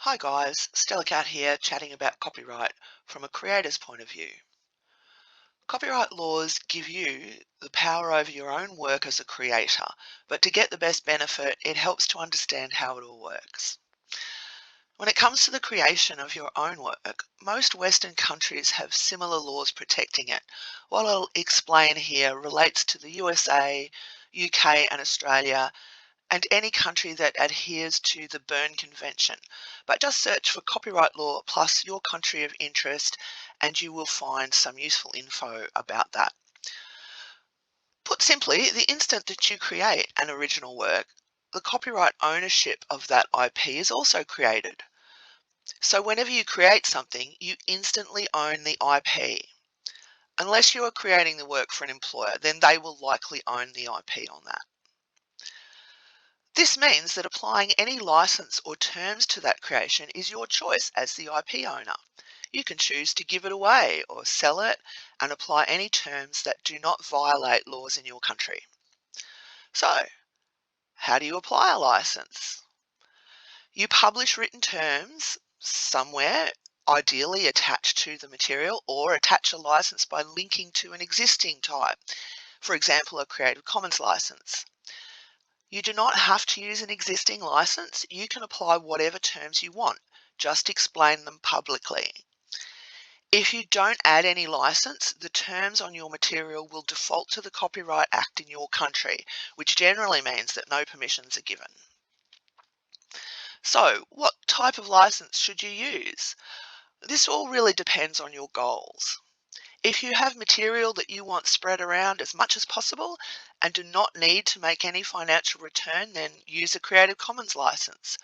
Hi guys, Stella Cat here chatting about copyright from a creator's point of view. Copyright laws give you the power over your own work as a creator, but to get the best benefit, it helps to understand how it all works. When it comes to the creation of your own work, most Western countries have similar laws protecting it. What I'll explain here relates to the USA, UK and Australia, and any country that adheres to the Berne Convention. But just search for copyright law plus your country of interest and you will find some useful info about that. Put simply, the instant that you create an original work, the copyright ownership of that IP is also created. So whenever you create something, you instantly own the IP. Unless you are creating the work for an employer, then they will likely own the IP on that. This means that applying any license or terms to that creation is your choice as the IP owner. You can choose to give it away or sell it and apply any terms that do not violate laws in your country. So, how do you apply a license? You publish written terms somewhere, ideally attached to the material, or attach a license by linking to an existing type, for example, a Creative Commons license. You do not have to use an existing license. You can apply whatever terms you want. Just explain them publicly. If you don't add any license, the terms on your material will default to the Copyright Act in your country, which generally means that no permissions are given. So, what type of license should you use? This all really depends on your goals. If you have material that you want spread around as much as possible and do not need to make any financial return, then use a Creative Commons license.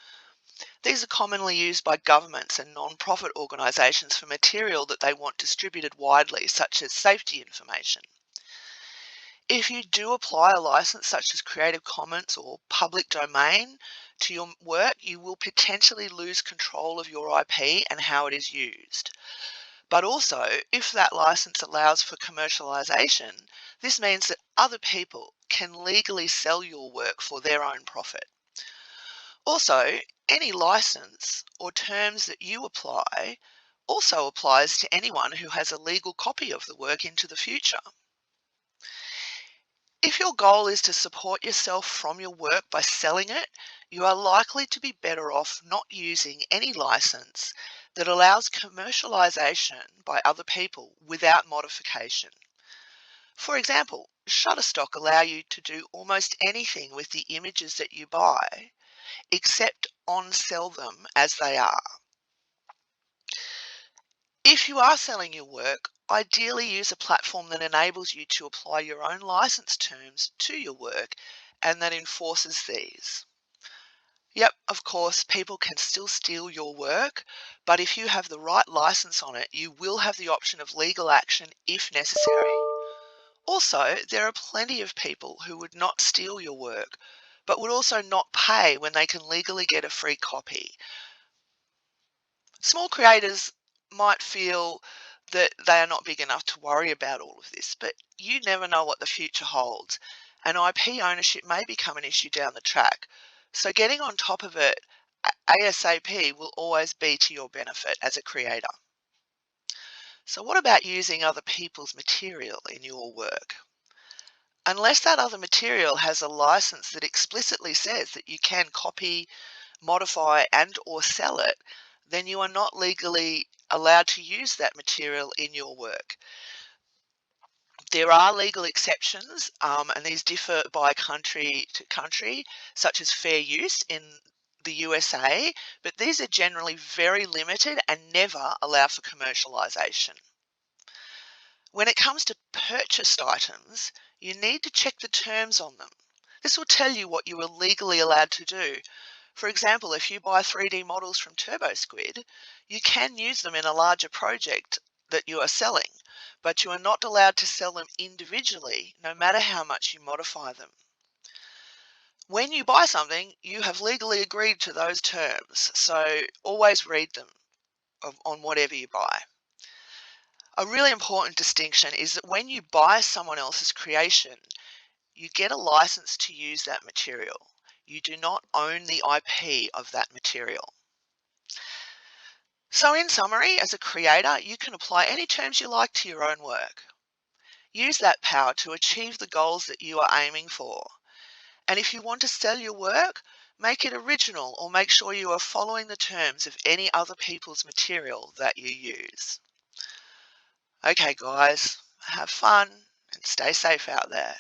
These are commonly used by governments and non-profit organisations for material that they want distributed widely, such as safety information. If you do apply a license such as Creative Commons or public domain to your work, you will potentially lose control of your IP and how it is used. But also, if that license allows for commercialization, this means that other people can legally sell your work for their own profit. Also, any license or terms that you apply also applies to anyone who has a legal copy of the work into the future. If your goal is to support yourself from your work by selling it, you are likely to be better off not using any license that allows commercialization by other people without modification. For example, Shutterstock allow you to do almost anything with the images that you buy, except on-sell them as they are. If you are selling your work, ideally use a platform that enables you to apply your own license terms to your work and that enforces these. Yep, of course, people can still steal your work, but if you have the right license on it, you will have the option of legal action if necessary. Also, there are plenty of people who would not steal your work, but would also not pay when they can legally get a free copy. Small creators might feel that they are not big enough to worry about all of this, but you never know what the future holds, and IP ownership may become an issue down the track. So getting on top of it ASAP will always be to your benefit as a creator. So what about using other people's material in your work? Unless that other material has a license that explicitly says that you can copy, modify and or sell it, then you are not legally allowed to use that material in your work. There are legal exceptions, and these differ by country to country, such as fair use in the USA, but these are generally very limited and never allow for commercialization. When it comes to purchased items, you need to check the terms on them. This will tell you what you are legally allowed to do. For example, if you buy 3D models from TurboSquid, you can use them in a larger project that you are selling, but you are not allowed to sell them individually, no matter how much you modify them. When you buy something, you have legally agreed to those terms, so always read them on whatever you buy. A really important distinction is that when you buy someone else's creation, you get a license to use that material. You do not own the IP of that material. So in summary, as a creator, you can apply any terms you like to your own work. Use that power to achieve the goals that you are aiming for. And if you want to sell your work, make it original or make sure you are following the terms of any other people's material that you use. Okay, guys, have fun and stay safe out there.